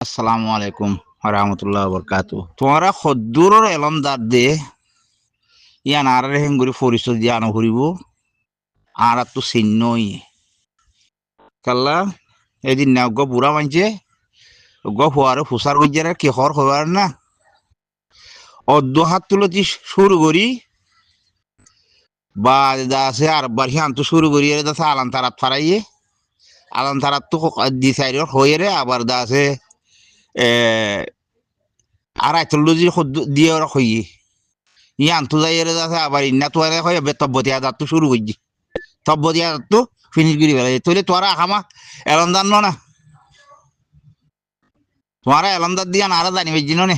আসসালামু আলাইকুম রহমতুল্লাহ বরকাতু। তোমারা সদ্দূৰৰ এলম দাঁত দে ইয়ান আর হেঙ্গুরি পরিচয় দিয়ে আনো ফুরিব আর তো চিহ্নই কাল্লা এদিন না গ বুড়া মানছে গ ফুয়ারে ফুসার গুজারে কেহর হবার না অর্ধ হাত তুলতি শুরু করি বা আছে আর বার তো শুরু করি দাসে আলান তারাত ফারাইয়ে আলান তারাত তো দি সাইডর হয়ে রে আবার দাসে আর আইতল দিয়ে ওরা হইয়ে ইয়ান তো যাই আছে আবার ইন্না তো হয় তব্বতিয়া দাঁত তো শুরু করছি তব্বতিয়া দাঁত তো ফিনিশ করি ফেলে তৈলে তোরা খামা এলম দান না তোমারা এলম দাঁত দিয়া নারা জানি পাইছি নে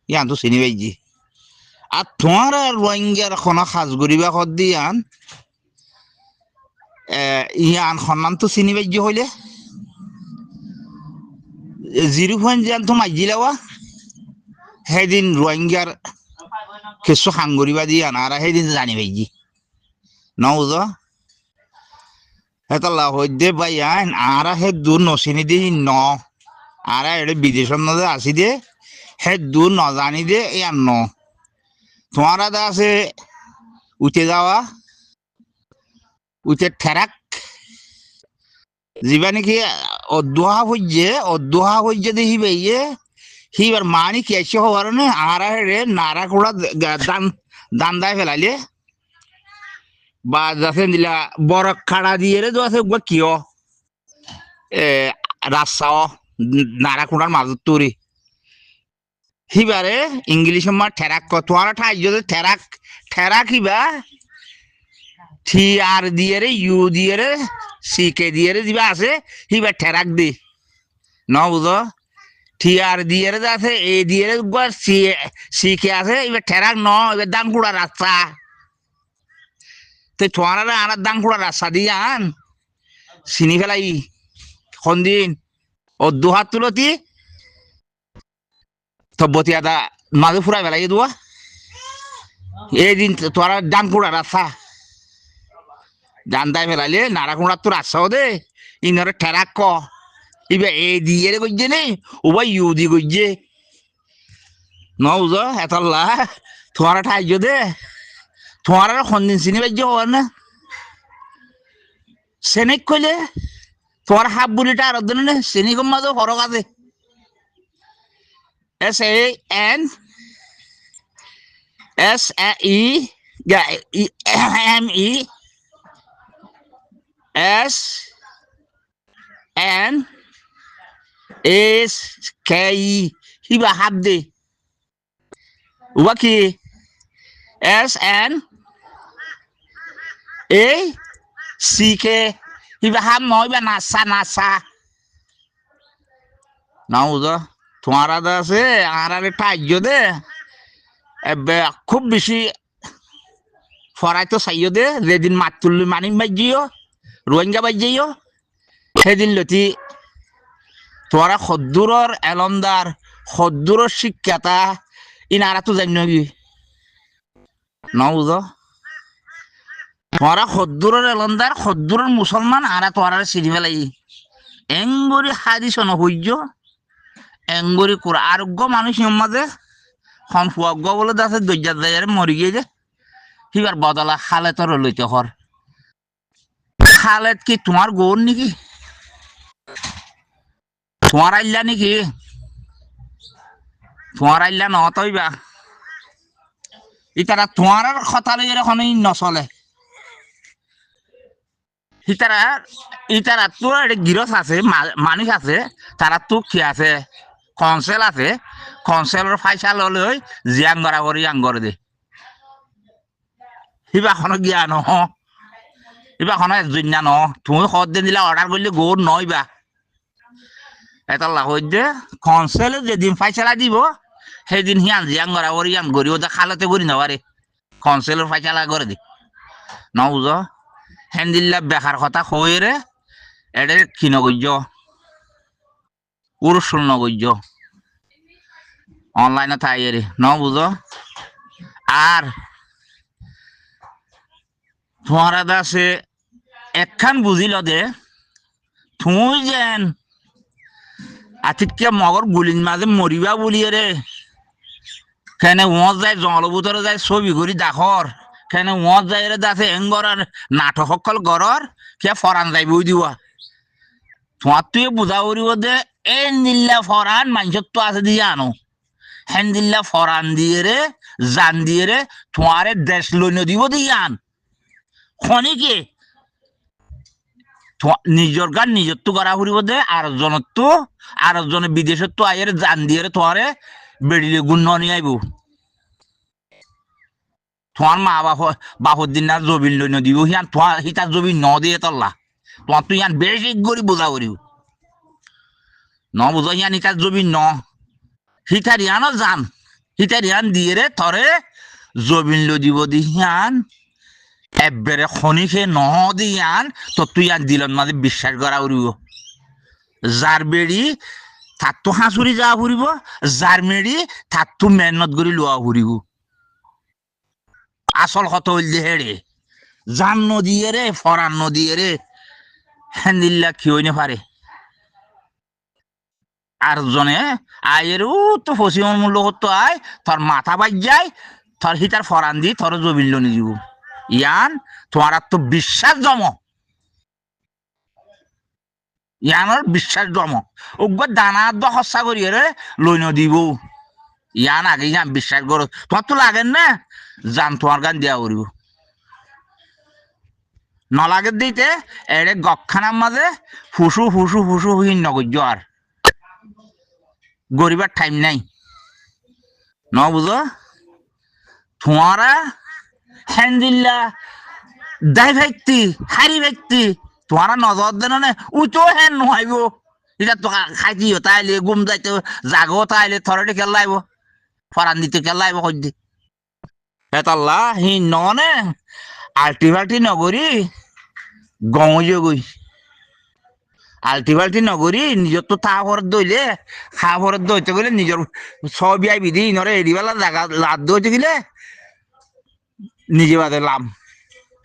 ইয়ান তো চিনি পাইছি আর তোমার রোহিঙ্গার খনা সাজ গরিবা খত দিয়ান ইয়ান সন্মান তো চিনি পাইছি হইলে 0 যান তো মাইজি লাওয়া সেদিন রোহিঙ্গার কিছু সাংগরিবা দিয়ান আর সেদিন জানি পাইছি নজ হেতাল্লা হইদে বাইয়ান আর হে দূর নচিনি দি ন আর এটা বিদেশের নজর আসি দে হে দূর নজানি দে ইয়ান ন তোমার দা আছে উঠে যাওয়া উঠে ঠেরাক যিবা নাকি অদোহা হইজে দেখি বাইয়ে সিবার মানি কেসে হওয়ার নে আর রে নারা কোড়া দান দায় ফেলাইলে বা যাতে দিলা বড় খাড়া দিয়ে রে আছে কিয় রাস্তাও নারা কোড়ার মাজত তরি সিবারে ইংলিশ মার ঠেরাক তোমার ঠাই যদি ঠেরাক ঠেরাক হিবা থি আর দিয়ে রে ইউ দিয়ে রে সি কে দিয়ে রে যিবা আছে সিবা ঠেরাক দি ন বুঝো থি আর দিয়ে রে আছে এ দিয়ে রে সি কে আছে এবার ঠেরাক ন এবার দান কুড়া রাস্তা তো তোমার আনার দান কুড়া রাস্তা দিয়ে আন চিনি ফেলাই সন্দিন ও দুহাত তুলতি তব্বতিয়া দা মাঝে ফুরাই ফেলাই দোয়া এইদিন তোরা দান কুড়া রাস্তা জানতাই ফেলাইলে নারা কুড়ার তো রাস্তাও দে ইনরে ঠেরাক ক ইবা এ দিয়ে রে গজ্জে নেই ওবা ইউ দি গজ্জে ন বুঝ এতল্লা তোমার ঠাই দে তোমার সন্দিন চিনি পাইজ হওয়ার না সেনেক কইলে তোমার হাফ বুড়িটা আর দিনে চেনি কম মাঝে ফরক আছে SAN SEMESKE হিবা হাফ দে ওবা কি SNACK হিবা হাফ নয় বা নাসা নাসা না বুঝো তোমার আছে আর ঠাইজ দে খুব বেশি ফরাই তো চাইও দে যেদিন মাত তুললি মানি বাজিও রোহিঙ্গা বাজিও সেদিন লতি তোমার সদ্দূৰৰ এলমদার সদ্দূৰৰ শিক্ষাতা ইনারা তো জানি কি ন বুঝো তোমার সদ্দূৰৰ এলমদার সদ্দূৰৰ মুসলমান আর তোমার চিনি পেলাই এংগরি হাদিস নহৈজ এংগরি কোরা আরোগ্য মানুষ মাঝে খন ফুয়াগ্য বলে আছে দৈজাত জায়গায় মরি গিয়ে যে সিবার বদলা খালেতর লইতে হর খালেত কি তোমার গৌর নাকি তোমার আইলা নাকি তোমার আইলা নতইবা ইতারা তোমার কথা লই এখন নচলে ইতারা তোর গিরস আছে মানুষ আছে তারা তো কি আছে কনসেল আছে কনসেলর পয়সা লই জিয়াং গড়া করি আঙ্গর দে সিবা খন গিয়া নহ ইবা খন জন্য ন তুমি সদ দিন দিলা অর্ডার করলে গৌর নইবা এটা লাহই দে কনসেল যেদিন পয়সা দিব সেদিন হিয়ান জিয়াং গড়া করি আং গড়ি ওটা খালতে করি নবারে কনসেলর পয়সা করে দি ন বুঝ হেন্দিল্লা বেকার কথা হয়ে রে এডে কি নগর্য উরুসুল নগর্য অনলাইনে থাই রে ন বুঝ আর তোমার আছে একখান বুঝিল দে তুই যেন আতিকে মগর গুলিন মাঝে মরিবা বলিয়ে রে কেনে ওঁত যায় জলভূতরে যায় ছবি করি দাখর কেনে ওঁত যায় রে দাসে এংগর আর নাটক সকল গড়র কে ফরান যাই বই দিবা তোমার তুই বুঝা করিব দে এন দিল্লা ফরান মানুষের তো আছে দিয়ে আনো হেন দিল্লা ফরান দিয়ে রে জান দিয়ে রে তোমারে দেশ লইন দিব দিয়ে আন খনিকে নিজের গান নিজের তো করা ফুরিব দে আর জনের তো আর জনে বিদেশের তো আয়ের জান দিয়ে রে তোমারে বেড়িলে গুণ নিয়ে আইব তোমার মা বাপর দিন না জবিন লইন দিব হিয়ান তোমার হিতার জবি ন দিয়ে তল্লা তোমার তুই ইয়ান বেশি করি বোঝা করিও ন বুঝো হিয়ান হিতার জবি ন হিতার ইয়ানো জান হিতার ইয়ান দিয়ে রে থরে জবিন লো দিব দি হিয়ান এবারে খনিকে ন দিয়ান তো তুই ইয়ান দিলন মাঝে বিশ্বাস করা করিব যার বেড়ি তার তো হাঁচুরি যাওয়া ফুরিব যার মেড়ি তার তো মেহনত করে লোয়া ফুরিব আসল কত হইল হেড়ে জান নদীয়ে রে ফরান নদীয়ে রে হ্যান্দিল্লা কি হইনে পারে আর জনে আয়ের তো ফসিমন মূল্য করতো আয় তোর মাথা বাজ যায় তোর হিতার ফরান দি তোর জবিল নি দিব ইয়ান তোমার তো বিশ্বাস জম ইয়ানোর বিশ্বাস জম ওগুলো দানা দ হস্যা করিয়ে রে লইন দিব ইয়ান আগে ইয়ান বিশ্বাস করো তোমার তো লাগেন না জান তোমার গান দেওয়া করিব নলাগের দিতে এড়ে গখানার মাঝে ফুসু ফুসু ফুসু হুই নগর আর গরিবার টাইম নাই ন বুঝো তোমারা হ্যান্দিল্লা দায় ব্যক্তি হারি ব্যক্তি তোমারা নজর দেন না উঁচু হ্যান নোহাইব এটা তো খাইতি তাইলে গুম যাইতে জাগো তাইলে থরটি খেলাইব ফরান দিতে খেলাইব কই হেতাল্লা হি ননে আল্টি ফাল্টি নগরী গঙে গই আল্টি ফাল্টি নগরী নিজের তো তা ভরত দইলে খা ভরত দইতে গেলে নিজের সবই আই বিধি নরে এরিবেলা জায়গা লাদ দইতে গেলে নিজে বাদে লাভ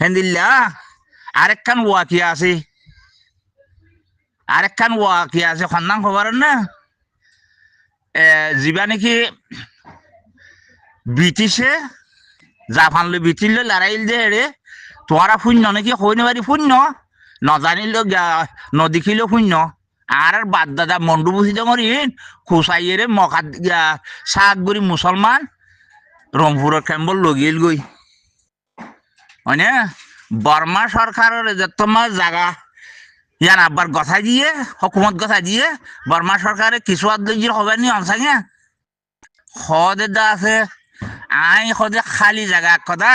হেন্দিল্লা আরেকখান ওয়াকি আছে আরেকখান ওয়াকি আছে খন্দান খবর না যিবা নাকি ব্রিটিশে জাপান লো ব্রিটিশ লো লড়াইল দে রে তোরা শূন্য নাকি কইনে পারি শূন্য নজানিল নদেখিল শূন্য আর বাদ দাদা মন্ডু বুঝি মরিন খুচাইয়ে রে মকাত সাতগুড়ি মুসলমান রংপুরের কেম্বল লগিল গই হয়নে বর্মা সরকারের যে তোমার জায়গা ইয়ান আব্বার কথা দিয়ে হকুমত কথা দিয়ে বর্মা সরকারে কিছু আদলির হবে নি অনসাঙে হদে দা আছে আই হদে খালি জায়গা কথা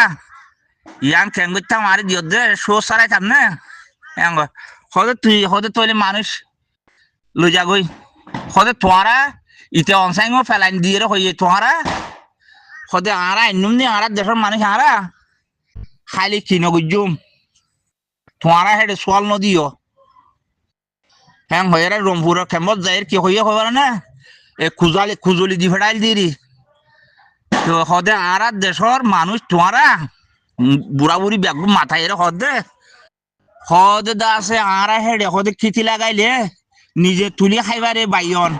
ইয়ান কেন করতাম আর দিও দে শো সারাইতাম না হদে তুই হদে তৈলে মানুষ লই যা গই হদে তোরা ইতে অনসাইং ফেলাইন দিয়ে হইয়ে তোরা হদে আরা ইনুম নি আরা দেশের মানুষ আরা খালি কিনো গুজুম তোরা হেডে সোয়াল নদীও হ্যাঁ হয়ে রংপুরের কেমত যাই কি হইয়া খবর না এ খুজলি দি ফেড়াইল দিরি তো হদে আর দেশের মানুষ তোরা বুড়া বুড়ি ব্যাগ মাথায় হদে হদে দা আছে আর হেডে হদে খিতি লাগাইলে নিজে তুলি খাইবারে বাইয়ন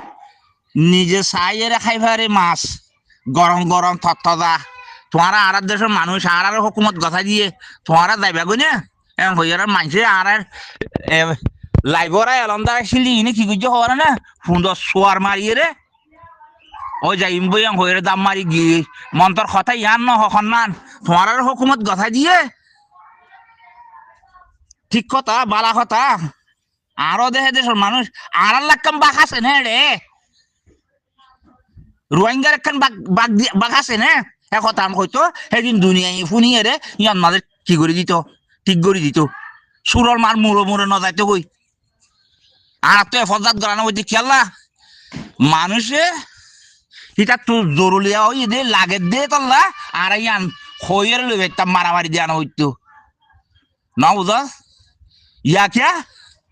নিজে চাইয়েরে খাইবারে মাছ গরম গরম থতদা তোরা আর দেশের মানুষ আর হুকুমত কথা দিয়ে তোরা যাইবা গই না হইয়ার মানুষে আর লাইবরা এলমদার আসলি ইনি কি করছে হওয়ার না সুন্দর সোয়ার মারিয়ে রে ও যাইম বইয়াং হইরে দাম মারি গিয়ে মন্তর কথা ইয়ান ন হন্নান তোমার হুকুমত কথা দিয়ে ঠিক কথা বালা কথা আরো দেহে দেশের মানুষ আর লাগাম বাঘ আছে না রে রোহিঙ্গার একখান বাঘ আছে না এক কথা আমি হইতো সেদিন দুনিয়ায় ফুনিয়ে রে ইয়ান মাঝে কি করে দিত ঠিক করে দিত সুরর মার মুড়ো মুড়ো ন যাইতো কই আর তো হেফাজত করানো হইতে খেলা মানুষে এটা তো জরুরি হই দে লাগে দে তল্লা আর ইয়ান হইয়ের লই একটা মারামারি দেওয়ানো হইতো না বুঝা ইয়া কে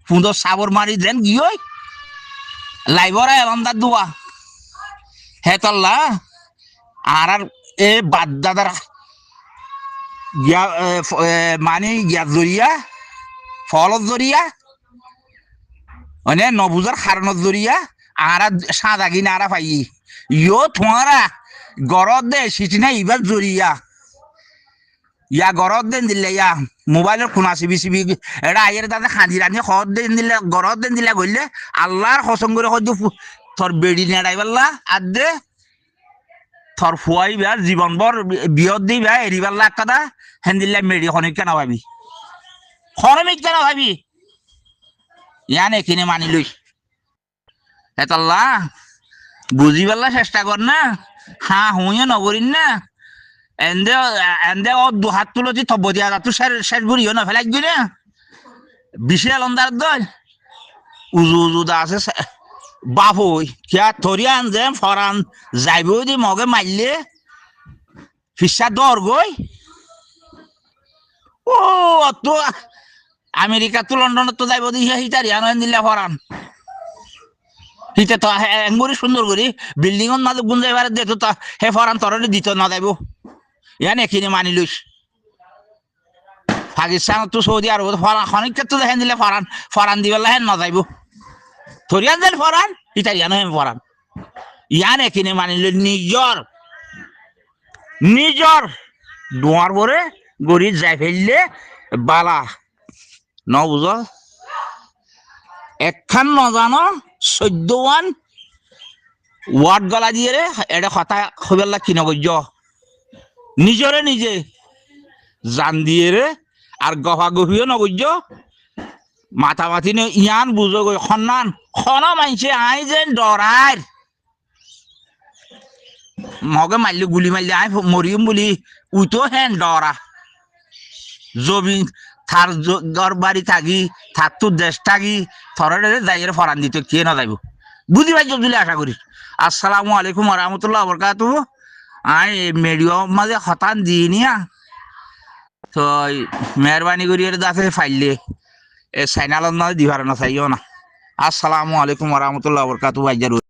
সুন্দর সাবর মারি দেন গিয়ে লাইবরা এলমদার দোয়া হে তল্লা আর এ বাদ দাদার গিয়া মানে গিয়া জরিয়া ফলত জরিয়া মানে নবুজার কারণত জরিয়া আরা সাদা কিনা আরা পাই ইয়ো তোমারা গরত দে সিটিনা ইবার জরিয়া ইয়া গরত দেন দিলে ইয়া মোবাইলের খুনা চিবি চিবি এটা আইয়ের দাদা খাঁদি রানি খত দেন দিলে গরত দেন দিলে গইলে আল্লাহর কসম করে হয়তো তোর বেড়ি নেড়াই পারলা আর দে তোর ফুয়াই বা জীবন ভর বিয়ত দিই বা এরি পারলা এক কথা হেন দিলে মেড়ি খনিক কেন ভাবি খনমিক কেন ভাবি ইয়ান এখানে মানি লই এতাল্লা বুঝি পারলা চেষ্টা কর না হ্যাঁ হুঁয়ে নগরিন না এন্দে এন্দে ও দু হাত তুলছি থব্ব দিয়া তুই শেষ বুড়িও না ফেলাই গই না বিশাল অন্দার দল উজু উজু দা আছে বাপ হই কিয়া থরিয়ান যে ফরান যাইব দি মগে মারলে ফিসা দর গই ও তো আমেরিকা তো লন্ডন তো যাইব দি হিতারিয়ান দিলে ফরান হিতে তো এঙ্গুরি সুন্দর করি বিল্ডিং এর মাঝে গুন যাইবার দে তো হে ফরান তরলে দিত না যাইব ইয়ান এখানে মানি লইস পাকিস্তান তো সৌদি আরব ফরান খনিক তো দেখেন দিলে ফরান ফরান দিবেলা হেন না যাইব থরিয়ান দেন ফরান ইতালিয়ান হেন ফরান ইয়ান এখানে মানি লই নিজর দোয়ার পরে গড়ি যাই ফেললে বালা ন বুঝ একখান নজানো 14 ওয়ার্ড গলা দিয়ে রে এটা কথা খবেলা কিনা গজ্য নিজরে নিজে জান দিয়ে রে আর গফা গফিও নগজ্য মাথা মাথি নে ইয়ান বুঝো গই খন্নান খন মাইছে আই যে ডরার মগে মারলে গুলি মারলে আই মরিম বলি উইতো হেন ডরা জবিন থার ঘর বাড়ি থাকি থার তো দেশ থাকি থরে যাইয়ের ফরান দিতে কে না যাইব বুঝি ভাই জবজুলি আশা করি আসসালামু আলাইকুম ওয়া রাহমাতুল্লাহি ওয়া বারাকাতুহু আই মেডিও মাঝে হতান দিনিয়া তো মেহরবানি করিয়ে দাফে ফাইলে এ সাইনাল না দিবার না চাইও না আসসালামু আলাইকুম ওয়া রাহমাতুল্লাহি ওয়া বারাকাতুহু।